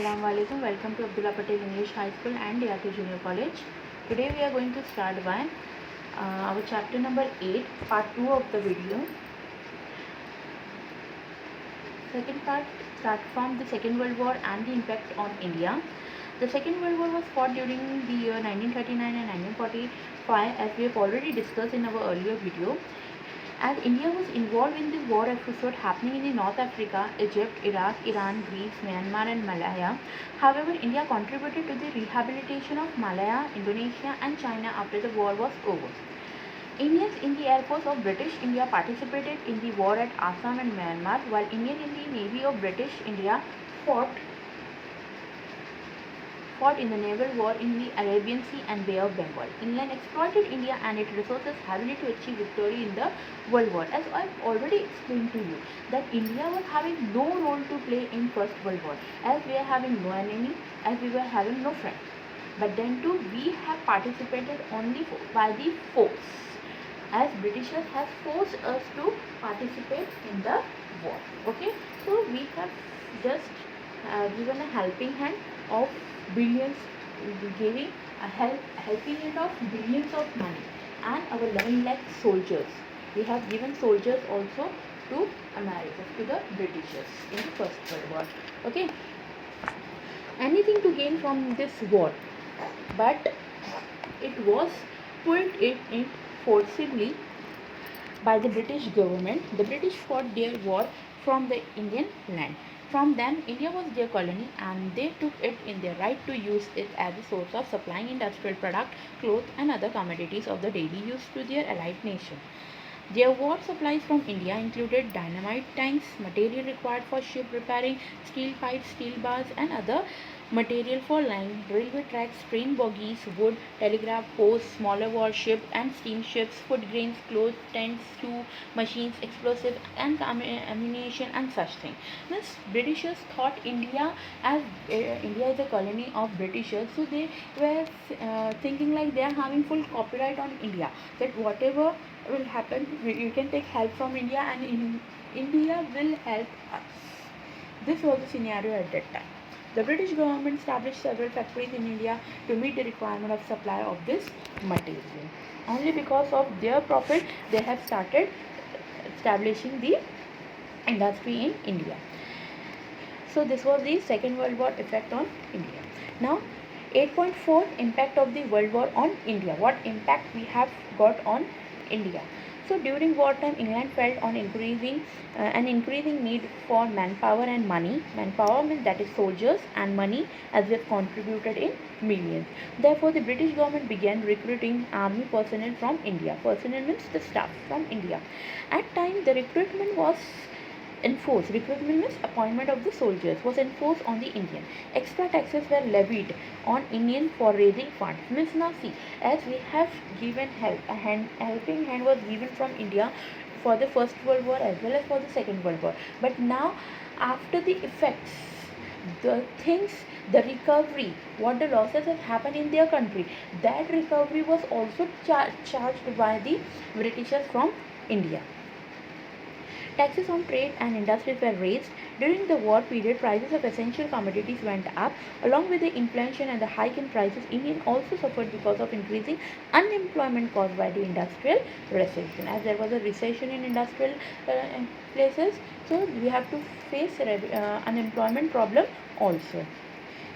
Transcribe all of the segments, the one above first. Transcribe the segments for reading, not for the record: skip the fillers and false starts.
Assalamualaikum. Welcome to Abdullah Patel English High School and DRT Junior College. Today we are going to start by our chapter number 8, part 2 of the video. Second part start from the Second World War and the impact on India. The Second World War was fought during the year 1939 and 1945, as we have already discussed in our earlier video. As India was involved in the war episode happening in North Africa, Egypt, Iraq, Iran, Greece, Myanmar and Malaya. However, India contributed to the rehabilitation of Malaya, Indonesia and China after the war was over. Indians in the Air Force of British India participated in the war at Assam and Myanmar, while Indians in the Navy of British India fought in the naval war in the Arabian Sea and Bay of Bengal. England exploited India and its resources heavily to achieve victory in the World War. As I've already explained to you, that India was having no role to play in First World War, as we are having no enemy, as we were having no friend. But then too, we have participated only by the force, as Britishers have forced us to participate in the war. Okay, so we have just given a helping hand of billions, giving a helping hand of billions of money, and our 11 lakh soldiers. We have given soldiers also to America, to the Britishers in the First World War. Okay, anything to gain from this war, but it was pulled in forcibly by the British government. The British fought their war from the Indian land. From them, India was their colony and they took it in their right to use it as a source of supplying industrial product, clothes and other commodities of the daily use to their allied nation. Their war supplies from India included dynamite tanks, material required for ship repairing, steel pipes, steel bars and other material for line, railway tracks, train bogies, wood, telegraph posts, smaller warship and steamships, food grains, clothes, tents, stew, machines, explosives and ammunition and such things. Thus, Britishers thought India as India is a colony of Britishers, so they were thinking like they are having full copyright on India, that whatever will happen, you can take help from India and India will help us. This was the scenario at that time. The British government established several factories in India to meet the requirement of supply of this material. Only because of their profit, they have started establishing the industry in India. So this was the Second World War effect on India. Now 8.4 impact of the World War on India. What impact we have got on India? So during wartime, England felt on an increasing need for manpower and money. Manpower means that is soldiers, and money as they have contributed in millions. Therefore, the British government began recruiting army personnel from India. Personnel means the staff from India. At time, the recruitment was enforced. Recruitment means appointment of the soldiers was enforced on the Indian. Extra taxes were levied on Indian for raising funds. Means now see, as we have given help, a helping hand was given from India for the First World War as well as for the Second World War. But now, after the effects, the things, the recovery, what the losses have happened in their country, that recovery was also charged by the Britishers from India. Taxes on trade and industries were raised. During the war period, prices of essential commodities went up. Along with the inflation and the hike in prices, India also suffered because of increasing unemployment caused by the industrial recession. As there was a recession in industrial places, so we have to face unemployment problem also.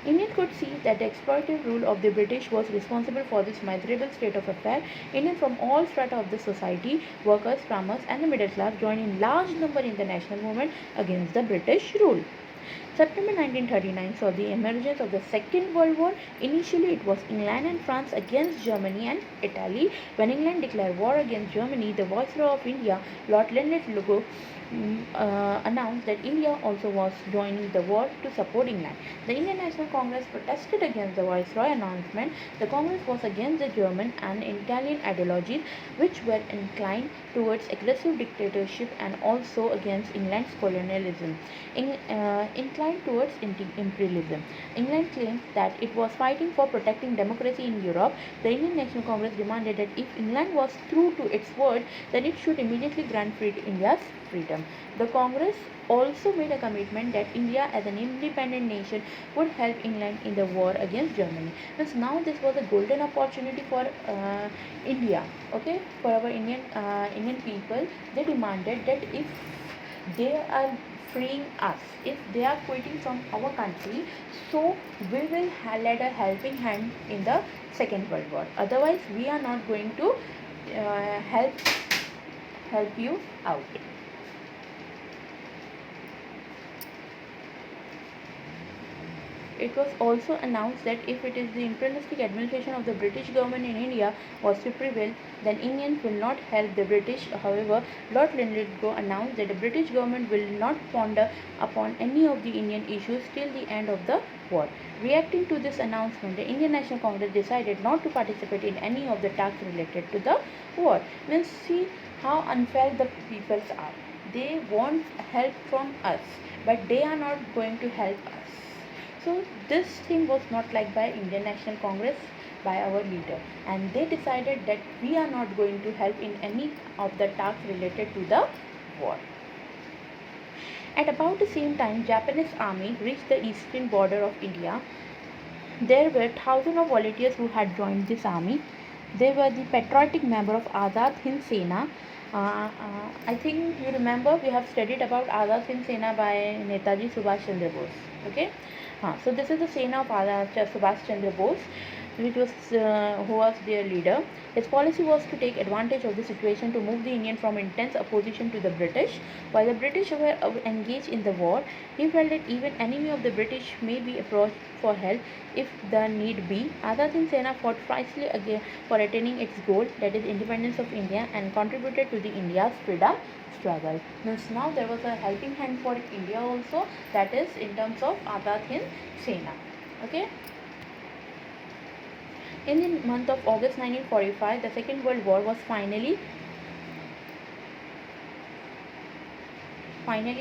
Indians could see that the exploitative rule of the British was responsible for this miserable state of affairs. Indians from all strata of the society, workers, farmers and the middle class joined in large number in the national movement against the British rule. September 1939 saw the emergence of the Second World War. Initially, it was England and France against Germany and Italy. When England declared war against Germany, the Viceroy of India, Lord Linlithgow, announced that India also was joining the war to support England. The Indian National Congress protested against the Viceroy announcement. The Congress was against the German and Italian ideologies, which were inclined towards aggressive dictatorship and also against England's colonialism. Inclined inclined towards imperialism. England claims that it was fighting for protecting democracy in Europe. The Indian National Congress demanded that if England was true to its word, then it should immediately grant India's freedom. The Congress also made a commitment that India as an independent nation would help England in the war against Germany. Thus now this was a golden opportunity for India, okay, for our Indian people. They demanded that if they are freeing us, if they are quitting from our country, so we will lend a helping hand in the Second World War. Otherwise, we are not going to help you out. It was also announced that if it is the imperialistic administration of the British government in India was to prevail, then Indians will not help the British. However, Lord Linlithgow announced that the British government will not ponder upon any of the Indian issues till the end of the war. Reacting to this announcement, the Indian National Congress decided not to participate in any of the talks related to the war. Means see how unfair the peoples are. They want help from us, but they are not going to help us. So this thing was not liked by Indian National Congress, by our leader, and they decided that we are not going to help in any of the tasks related to the war. At about the same time, Japanese army reached the eastern border of India. There were thousands of volunteers who had joined this army. They were the patriotic member of Azad Hind Sena. I think you remember we have studied about Azad Hind Sena by Netaji Subhash Chandra Bose. Okay, so this is the Sena of Subhash Chandra Bose, which was who was their leader. His policy was to take advantage of the situation to move the Indian from intense opposition to the British. While the British were engaged in the war, he felt that even enemy of the British may be approached for help if the need be. Azad Hind Sena fought fiercely again for attaining its goal, that is independence of India, and contributed to the India's freedom struggle. Means now there was a helping hand for India also, that is in terms of Azad Hind Sena. Okay. In the month of August 1945, the Second World War was finally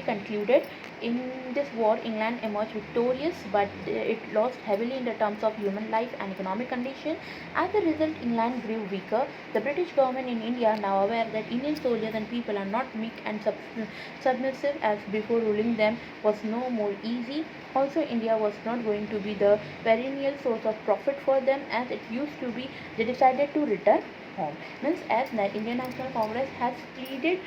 concluded. In this war, England emerged victorious, but it lost heavily in the terms of human life and economic condition. As a result, England grew weaker. The British government in India, now aware that Indian soldiers and people are not meek and submissive as before, ruling them was no more easy. Also, India was not going to be the perennial source of profit for them as it used to be. They decided to return home. Means as the Indian National Congress has pleaded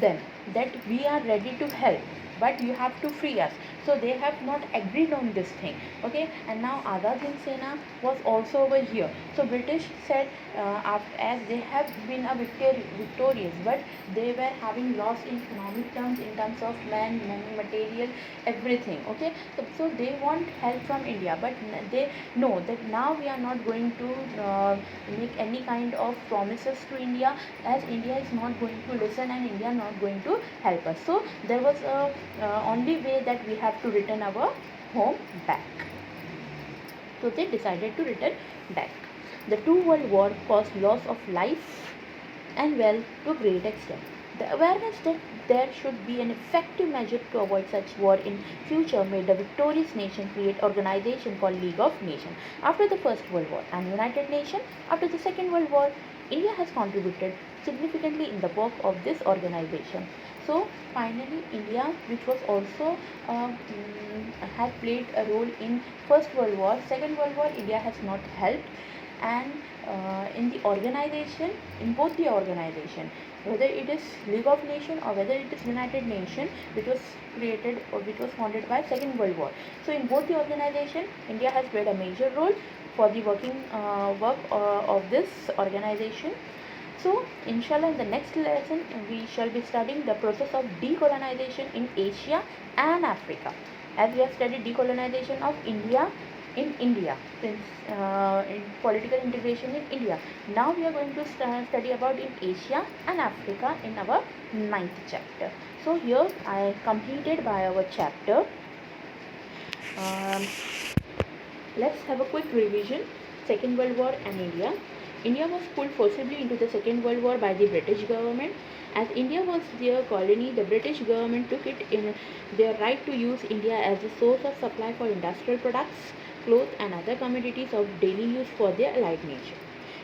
them that we are ready to help, but you have to free us. So they have not agreed on this thing. Okay, and now Azad Hind Sena was also over here. So British said as they have been a victorious, but they were having loss in economic terms, in terms of man, money, material, everything. Okay, so they want help from India, but they know that now we are not going to make any kind of promises to India, as India is not going to listen and India not going to help us. So there was a only way that we have to return our home back. So they decided to return back. The two world war caused loss of life and wealth to a great extent. The awareness that there should be an effective measure to avoid such war in future made the victorious nation create organization called League of Nations after the First World War and United Nations after the Second World War. India has contributed significantly in the work of this organization. So finally, India, which was also had played a role in First World War, Second World War, India has not helped, and in the organization, in both the organization, whether it is League of Nations or whether it is United Nations, which was created or which was founded by Second World War. So in both the organization, India has played a major role for the working work of this organization. So, inshallah, in the next lesson, we shall be studying the process of decolonization in Asia and Africa. As we have studied decolonization of India in India, since in political integration in India. Now we are going to study about in Asia and Africa in our 9th chapter. So, here I completed by our chapter. Let's have a quick revision. Second World War and India. India was pulled forcibly into the Second World War by the British government. As India was their colony, the British government took it in their right to use India as a source of supply for industrial products, clothes, and other commodities of daily use for their allied nation.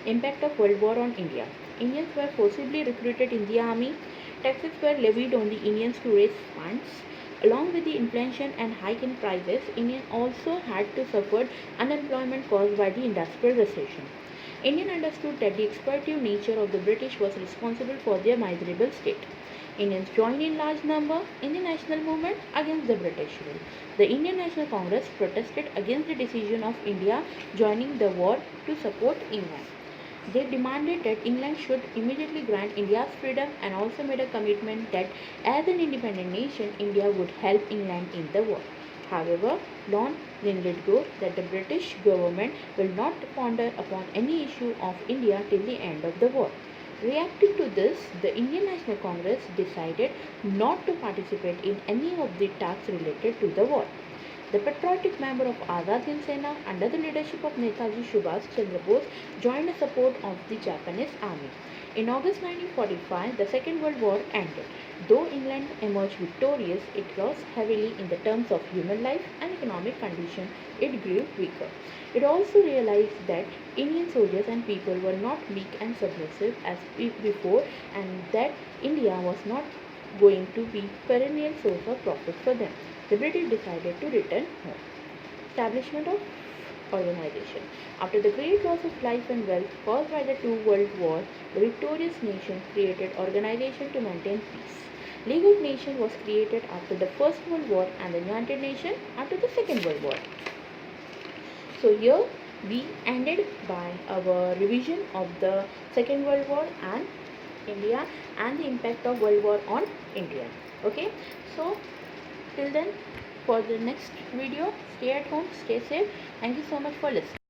Impact of World War on India. Indians were forcibly recruited in the army. Taxes were levied on the Indians to raise funds. Along with the inflation and hike in prices, Indians also had to suffer unemployment caused by the industrial recession. Indians understood that the exploitative nature of the British was responsible for their miserable state. Indians joined in large number in the national movement against the British rule. The Indian National Congress protested against the decision of India joining the war to support England. They demanded that England should immediately grant India's freedom and also made a commitment that as an independent nation, India would help England in the war. However, Lord Linlithgow that the British government will not ponder upon any issue of India till the end of the war. Reacting to this, the Indian National Congress decided not to participate in any of the tasks related to the war. The patriotic member of Azad Hind Sena under the leadership of Netaji Subhash Chandra Bose joined in support of the Japanese army. In August 1945, the Second World War ended. Though England emerged victorious, it lost heavily in the terms of human life and economic condition. It grew weaker. It also realized that Indian soldiers and people were not weak and submissive as before, and that India was not going to be perennial source of profit for them. The British decided to return home. Establishment of organization. After the great loss of life and wealth caused by the two world wars, the victorious nation created organization to maintain peace. League of Nations was created after the First World War and the United Nations after the Second World War. So here we ended by our revision of the Second World War and India and the impact of World War on India. Okay, so till then, for the next video, stay at home, stay safe. Thank you so much for listening.